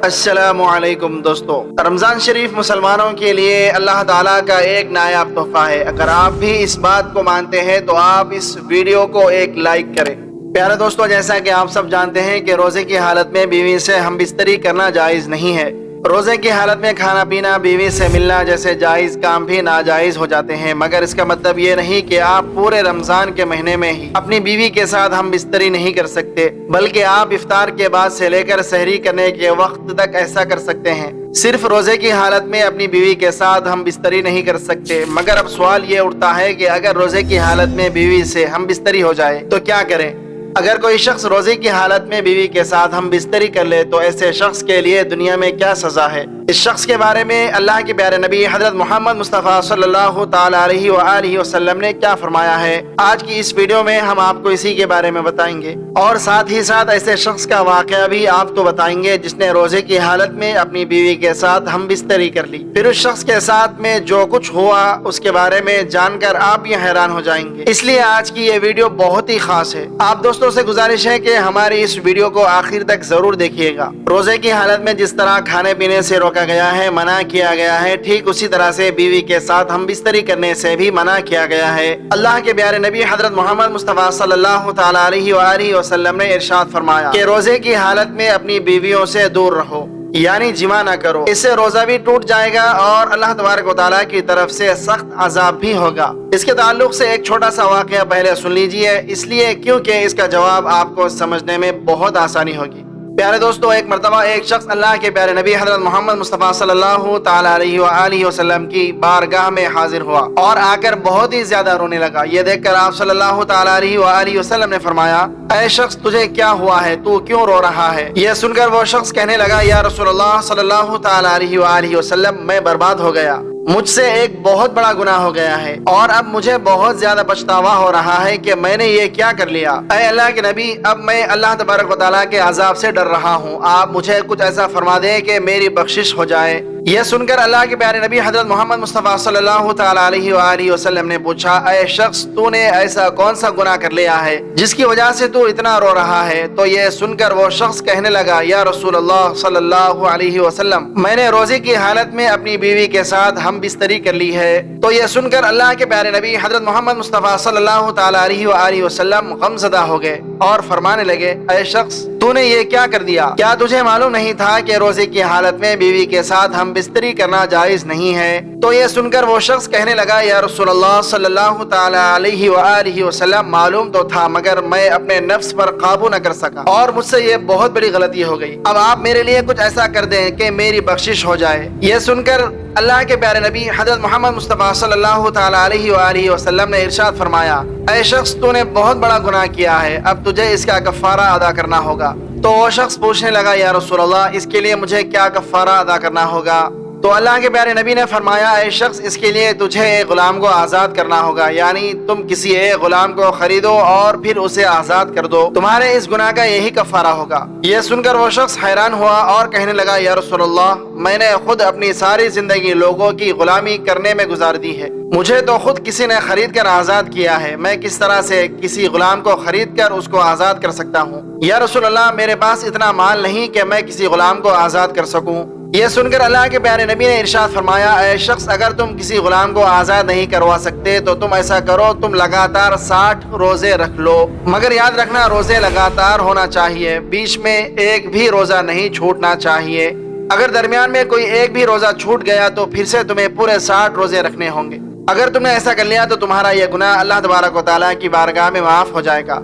السلام علیکم دوستو، رمضان شریف مسلمانوں کے لیے اللہ تعالیٰ کا ایک نایاب تحفہ ہے۔ اگر آپ بھی اس بات کو مانتے ہیں تو آپ اس ویڈیو کو ایک لائک کریں۔ پیارے دوستو، جیسا کہ آپ سب جانتے ہیں کہ روزے کی حالت میں بیوی سے ہم بستری کرنا جائز نہیں ہے۔ روزے کی حالت میں کھانا پینا، بیوی سے ملنا جیسے جائز کام بھی ناجائز ہو جاتے ہیں، مگر اس کا مطلب یہ نہیں کہ آپ پورے رمضان کے مہینے میں ہی اپنی بیوی کے ساتھ ہم بستری نہیں کر سکتے، بلکہ آپ افطار کے بعد سے لے کر سحری کرنے کے وقت تک ایسا کر سکتے ہیں۔ صرف روزے کی حالت میں اپنی بیوی کے ساتھ ہم بستری نہیں کر سکتے، مگر اب سوال یہ اٹھتا ہے کہ اگر روزے کی حالت میں بیوی سے ہم بستری ہو جائے تو کیا کریں؟ اگر کوئی شخص روزے کی حالت میں بیوی کے ساتھ ہم بستری کر لے تو ایسے شخص کے لیے دنیا میں کیا سزا ہے؟ اس شخص کے بارے میں اللہ کے پیارے نبی حضرت محمد مصطفیٰ صلی اللہ تعالی علیہ وآلہ وسلم نے کیا فرمایا ہے، آج کی اس ویڈیو میں ہم آپ کو اسی کے بارے میں بتائیں گے، اور ساتھ ہی ساتھ ایسے شخص کا واقعہ بھی آپ کو بتائیں گے جس نے روزے کی حالت میں اپنی بیوی کے ساتھ ہم بستری کر لی۔ پھر اس شخص کے ساتھ میں جو کچھ ہوا اس کے بارے میں جان کر آپ بھی حیران ہو جائیں گے، اس لیے آج کی یہ ویڈیو بہت ہی خاص ہے۔ آپ دوستوں سے گزارش ہے کہ ہماری اس ویڈیو کو آخر تک ضرور دیکھیے گا۔ روزے کی حالت میں جس طرح کھانے پینے سے روکا گیا ہے، منع کیا گیا ہے، ٹھیک اسی طرح سے بیوی کے ساتھ ہم بستری کرنے سے بھی منع کیا گیا ہے۔ اللہ کے پیارے نبی حضرت محمد مصطفیٰ صلی اللہ تعالی علیہ وآلہ وسلم نے ارشاد فرمایا کہ روزے کی حالت میں اپنی بیویوں سے دور رہو، یعنی جمع نہ کرو، اس سے روزہ بھی ٹوٹ جائے گا اور اللہ تبارک و تعالیٰ کی طرف سے سخت عذاب بھی ہوگا۔ اس کے تعلق سے ایک چھوٹا سا واقعہ پہلے سن لیجئے، اس لیے کیونکہ اس کا جواب آپ کو سمجھنے میں بہت آسانی ہوگی۔ پیارے دوستو، ایک مرتبہ ایک شخص اللہ کے پیارے نبی حضرت محمد مصطفیٰ صلی اللہ تعالی علیہ وآلہ وسلم کی بارگاہ میں حاضر ہوا اور آ کر بہت ہی زیادہ رونے لگا۔ یہ دیکھ کر آپ صلی اللہ تعالی علیہ وآلہ وسلم نے فرمایا، اے شخص تجھے کیا ہوا ہے، تو کیوں رو رہا ہے؟ یہ سن کر وہ شخص کہنے لگا، یا رسول اللہ صلی اللہ تعالی علیہ وآلہ وسلم، میں برباد ہو گیا، مجھ سے ایک بہت بڑا گناہ ہو گیا ہے اور اب مجھے بہت زیادہ پچھتاوا ہو رہا ہے کہ میں نے یہ کیا کر لیا۔ اے اللہ کے نبی، اب میں اللہ تبارک و تعالیٰ کے عذاب سے ڈر رہا ہوں، آپ مجھے کچھ ایسا فرما دیں کہ میری بخشش ہو جائے۔ یہ سن کر اللہ کے پیارے نبی حضرت محمد مصطفیٰ صلی اللہ تعالی علیہ وآلہ وسلم نے پوچھا، اے شخص تو نے ایسا کون سا گناہ کر لیا ہے جس کی وجہ سے تو اتنا رو رہا ہے؟ تو یہ سن کر وہ شخص کہنے لگا، یا رسول اللہ صلی اللہ علیہ وسلم، میں نے روزے کی حالت میں اپنی بیوی کے ساتھ ہم بستری کر لی ہے۔ تو یہ سن کر اللہ کے پیارے نبی حضرت محمد مصطفیٰ صلی اللہ تعالی علیہ وآلہ وسلم غمزدہ ہو گئے اور فرمانے لگے، اے شخص تو نے یہ کیا کر دیا؟ کیا تجھے معلوم نہیں تھا کہ روزے کی حالت میں بیوی کے ساتھ ہم بستری کرنا جائز نہیں ہے؟ تو یہ سن کر وہ شخص کہنے لگا، یا رسول اللہ صلی اللہ تعالی علیہ وآلہ وسلم، معلوم تو تھا مگر میں اپنے نفس پر قابو نہ کر سکا اور مجھ سے یہ بہت بڑی غلطی ہو گئی، اب آپ میرے لیے کچھ ایسا کر دیں کہ میری بخشش ہو جائے۔ یہ سن کر اللہ کے پیارے نبی حضرت محمد مصطفیٰ صلی اللہ تعالی علیہ وآلہ وسلم نے ارشاد فرمایا، اے شخص تو نے بہت بڑا گناہ کیا ہے، اب تجھے اس کا کفارہ ادا کرنا ہوگا۔ تو وہ شخص پوچھنے لگا، یا رسول اللہ، اس کے لیے مجھے کیا کفارہ ادا کرنا ہوگا؟ تو اللہ کے پیارے نبی نے فرمایا، اے شخص اس کے لیے تجھے ایک غلام کو آزاد کرنا ہوگا، یعنی تم کسی ایک غلام کو خریدو اور پھر اسے آزاد کر دو، تمہارے اس گناہ کا یہی کفارہ ہوگا۔ یہ سن کر وہ شخص حیران ہوا اور کہنے لگا، یا رسول اللہ، میں نے خود اپنی ساری زندگی لوگوں کی غلامی کرنے میں گزار دی ہے، مجھے تو خود کسی نے خرید کر آزاد کیا ہے، میں کس طرح سے کسی غلام کو خرید کر اس کو آزاد کر سکتا ہوں؟ یا رسول اللہ، میرے پاس اتنا مال نہیں کہ میں کسی غلام کو آزاد کر سکوں۔ یہ سن کر اللہ کے پیارے نبی نے ارشاد فرمایا، اے شخص اگر تم کسی غلام کو آزاد نہیں کروا سکتے تو تم ایسا کرو، تم لگاتار 60 روزے رکھ لو، مگر یاد رکھنا روزے لگاتار ہونا چاہیے، بیچ میں ایک بھی روزہ نہیں چھوٹنا چاہیے۔ اگر درمیان میں کوئی ایک بھی روزہ چھوٹ گیا تو پھر سے تمہیں پورے 60 روزے رکھنے ہوں گے۔ اگر تم نے ایسا کر لیا تو تمہارا یہ گناہ اللہ تبارک و تعالیٰ کی بارگاہ میں معاف ہو جائے گا۔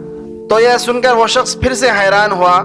تو یہ سن کر وہ شخص پھر سے حیران ہوا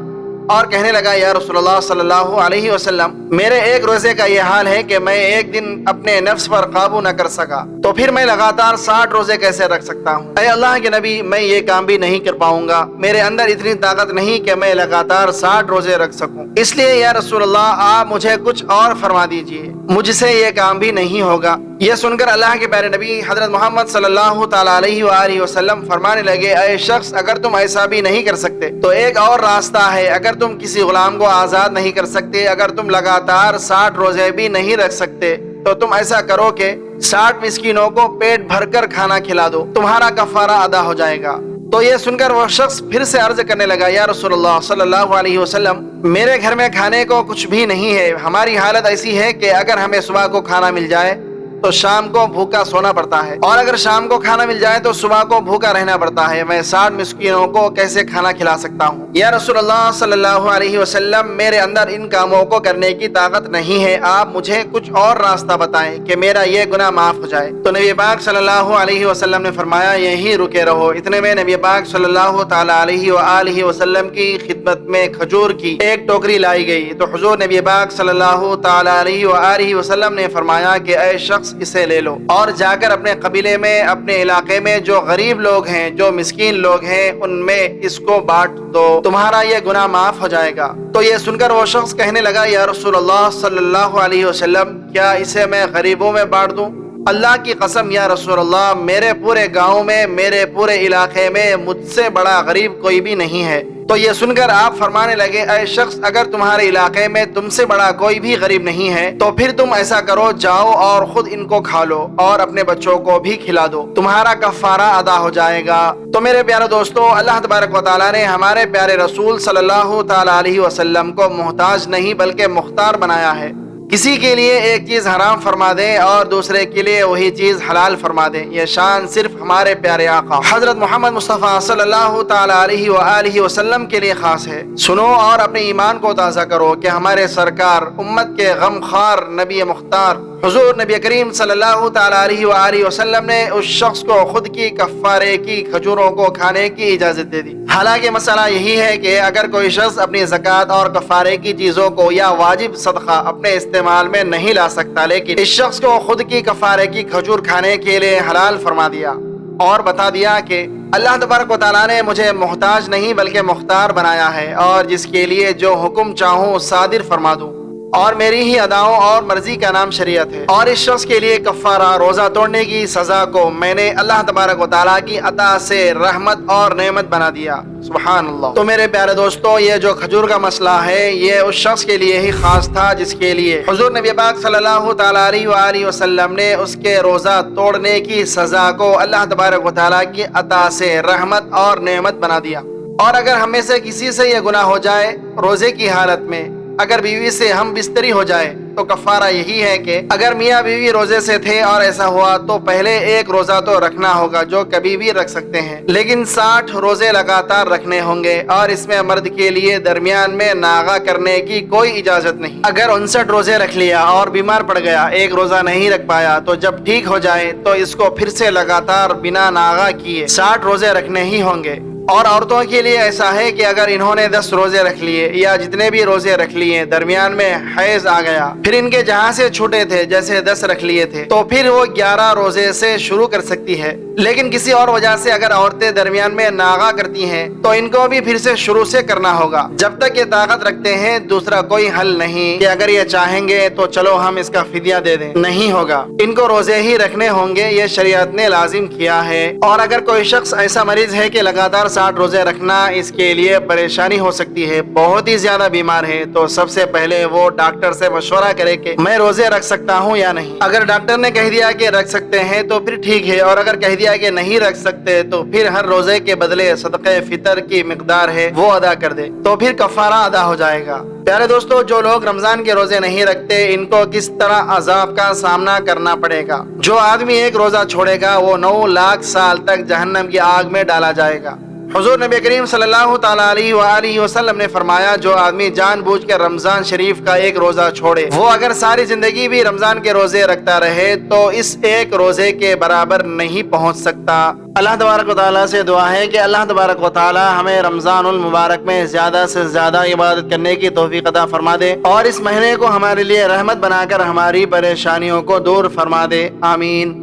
اور کہنے لگا، یا رسول اللہ صلی اللہ علیہ وسلم، میرے ایک روزے کا یہ حال ہے کہ میں ایک دن اپنے نفس پر قابو نہ کر سکا، تو پھر میں لگاتار 60 روزے کیسے رکھ سکتا ہوں؟ اے اللہ کے نبی، میں یہ کام بھی نہیں کر پاؤں گا، میرے اندر اتنی طاقت نہیں کہ میں لگاتار 60 روزے رکھ سکوں، اس لیے یا رسول اللہ آپ مجھے کچھ اور فرما دیجئے، مجھ سے یہ کام بھی نہیں ہوگا۔ یہ سن کر اللہ کے پیارے نبی حضرت محمد صلی اللہ تعالی علیہ وآلہ وسلم فرمانے لگے، اے شخص اگر تم ایسا بھی نہیں کر سکتے تو ایک اور راستہ ہے، اگر تم کسی غلام کو آزاد نہیں کر سکتے، اگر تم لگاتار 60 روزے بھی نہیں رکھ سکتے تو تم ایسا کرو کہ 60 مسکینوں کو پیٹ بھر کر کھانا کھلا دو، تمہارا کفارہ ادا ہو جائے گا۔ تو یہ سن کر وہ شخص پھر سے عرض کرنے لگا یا رسول اللہ صلی اللہ علیہ وسلم، میرے گھر میں کھانے کو کچھ بھی نہیں ہے، ہماری حالت ایسی ہے کہ اگر ہمیں صبح کو کھانا مل جائے تو شام کو بھوکا سونا پڑتا ہے، اور اگر شام کو کھانا مل جائے تو صبح کو بھوکا رہنا پڑتا ہے، میں 60 مسکینوں کو کیسے کھانا کھلا سکتا ہوں؟ یا رسول اللہ صلی اللہ علیہ وسلم، میرے اندر ان کاموں کو کرنے کی طاقت نہیں ہے، آپ مجھے کچھ اور راستہ بتائیں کہ میرا یہ گناہ معاف ہو جائے۔ تو نبی پاک صلی اللہ علیہ وسلم نے فرمایا یہیں رکے رہو۔ اتنے میں نبی پاک صلی اللہ تعالی علیہ وآلہ وسلم کی خدمت میں کھجور کی ایک ٹوکری لائی گئی، تو حضور نبی پاک صلی اللہ تعالی علیہ وآلہ وسلم نے فرمایا کہ اے شخص اسے لے لو اور جا کر اپنے قبیلے میں، اپنے علاقے میں جو غریب لوگ ہیں، جو مسکین لوگ ہیں، ان میں اس کو بانٹ دو، تمہارا یہ گناہ معاف ہو جائے گا۔ تو یہ سن کر وہ شخص کہنے لگا یا رسول اللہ صلی اللہ علیہ وسلم، کیا اسے میں غریبوں میں بانٹ دوں؟ اللہ کی قسم یا رسول اللہ، میرے پورے گاؤں میں، میرے پورے علاقے میں مجھ سے بڑا غریب کوئی بھی نہیں ہے۔ تو یہ سن کر آپ فرمانے لگے اے شخص، اگر تمہارے علاقے میں تم سے بڑا کوئی بھی غریب نہیں ہے تو پھر تم ایسا کرو، جاؤ اور خود ان کو کھا لو اور اپنے بچوں کو بھی کھلا دو، تمہارا کفارہ ادا ہو جائے گا۔ تو میرے پیارے دوستو، اللہ تبارک و تعالیٰ نے ہمارے پیارے رسول صلی اللہ تعالی علیہ وسلم کو محتاج نہیں بلکہ مختار بنایا ہے۔ کسی کے لیے ایک چیز حرام فرما دے اور دوسرے کے لیے وہی چیز حلال فرما دے، یہ شان صرف ہمارے پیارے آقا حضرت محمد مصطفیٰ صلی اللہ تعالی علیہ وآلہ وسلم کے لیے خاص ہے۔ سنو اور اپنے ایمان کو تازہ کرو کہ ہمارے سرکار، امت کے غم خوار نبی مختار حضور نبی کریم صلی اللہ تعالی علیہ وآلہ وسلم نے اس شخص کو خود کی کفارے کی کھجوروں کو کھانے کی اجازت دے دی۔ حالانکہ مسئلہ یہی ہے کہ اگر کوئی شخص اپنی زکوٰۃ اور کفارے کی چیزوں کو یا واجب صدقہ اپنے استعمال میں نہیں لا سکتا، لیکن اس شخص کو خود کی کفارے کی کھجور کھانے کے لیے حلال فرما دیا اور بتا دیا کہ اللہ تبارک و تعالیٰ نے مجھے محتاج نہیں بلکہ مختار بنایا ہے، اور جس کے لیے جو حکم چاہوں صادر فرما دوں، اور میری ہی اداؤں اور مرضی کا نام شریعت ہے۔ اور اس شخص کے لیے کفارہ روزہ توڑنے کی سزا کو میں نے اللہ تبارک و تعالیٰ کی عطا سے رحمت اور نعمت بنا دیا۔ سبحان اللہ۔ تو میرے پیارے دوستو، یہ جو کھجور کا مسئلہ ہے یہ اس شخص کے لیے ہی خاص تھا جس کے لیے حضور نبی پاک صلی اللہ تعالی علیہ وآلہ وسلم نے اس کے روزہ توڑنے کی سزا کو اللہ تبارک و تعالیٰ کی عطا سے رحمت اور نعمت بنا دیا۔ اور اگر ہم میں سے کسی سے یہ گناہ ہو جائے روزے کی حالت میں، اگر بیوی سے ہم بستری ہو جائے تو کفارہ یہی ہے کہ اگر میاں بیوی روزے سے تھے اور ایسا ہوا تو پہلے ایک روزہ تو رکھنا ہوگا جو کبھی بھی رکھ سکتے ہیں، لیکن 60 روزے لگاتار رکھنے ہوں گے، اور اس میں مرد کے لیے درمیان میں ناغہ کرنے کی کوئی اجازت نہیں۔ اگر 59 روزے رکھ لیا اور بیمار پڑ گیا، ایک روزہ نہیں رکھ پایا، تو جب ٹھیک ہو جائے تو اس کو پھر سے لگاتار بنا ناغہ کیے 60 روزے رکھنے ہی ہوں گے۔ اور عورتوں کے لیے ایسا ہے کہ اگر انہوں نے 10 روزے رکھ لیے یا جتنے بھی روزے رکھ لیے، درمیان میں حیض آ گیا، پھر ان کے جہاں سے چھوٹے تھے جیسے 10 رکھ لیے تھے، تو پھر وہ 11 روزے سے شروع کر سکتی ہے۔ لیکن کسی اور وجہ سے اگر عورتیں درمیان میں ناغہ کرتی ہیں تو ان کو بھی پھر سے شروع سے کرنا ہوگا جب تک یہ طاقت رکھتے ہیں۔ دوسرا کوئی حل نہیں کہ اگر یہ چاہیں گے تو چلو ہم اس کا فدیہ دے دیں، نہیں ہوگا، ان کو روزے ہی رکھنے ہوں گے، یہ شریعت نے لازم کیا ہے۔ اور اگر کوئی شخص ایسا مریض ہے کہ لگاتار 60 روزے رکھنا اس کے لیے پریشانی ہو سکتی ہے، بہت ہی زیادہ بیمار ہے، تو سب سے پہلے وہ ڈاکٹر سے مشورہ کرے کہ میں روزے رکھ سکتا ہوں یا نہیں۔ اگر ڈاکٹر نے کہہ دیا کہ رکھ سکتے ہیں تو پھر ٹھیک ہے، اور اگر کہہ دیا کہ نہیں رکھ سکتے تو پھر ہر روزے کے بدلے صدقہ فطر کی مقدار ہے وہ ادا کر دے، تو پھر کفارہ ادا ہو جائے گا۔ پیارے دوستو، جو لوگ رمضان کے روزے نہیں رکھتے ان کو کس طرح عذاب کا سامنا کرنا پڑے گا۔ جو آدمی ایک روزہ چھوڑے گا وہ 9 لاکھ سال تک جہنم کی آگ میں ڈالا جائے گا۔ حضور نبی کریم صلی اللہ تعالی علیہ وآلہ وسلم نے فرمایا جو آدمی جان بوجھ کر رمضان شریف کا ایک روزہ چھوڑے، وہ اگر ساری زندگی بھی رمضان کے روزے رکھتا رہے تو اس ایک روزے کے برابر نہیں پہنچ سکتا۔ اللہ تبارک و تعالیٰ سے دعا ہے کہ اللہ تبارک و تعالیٰ ہمیں رمضان المبارک میں زیادہ سے زیادہ عبادت کرنے کی توفیق عطا فرما دے، اور اس مہینے کو ہمارے لیے رحمت بنا کر ہماری پریشانیوں کو دور فرما دے، آمین۔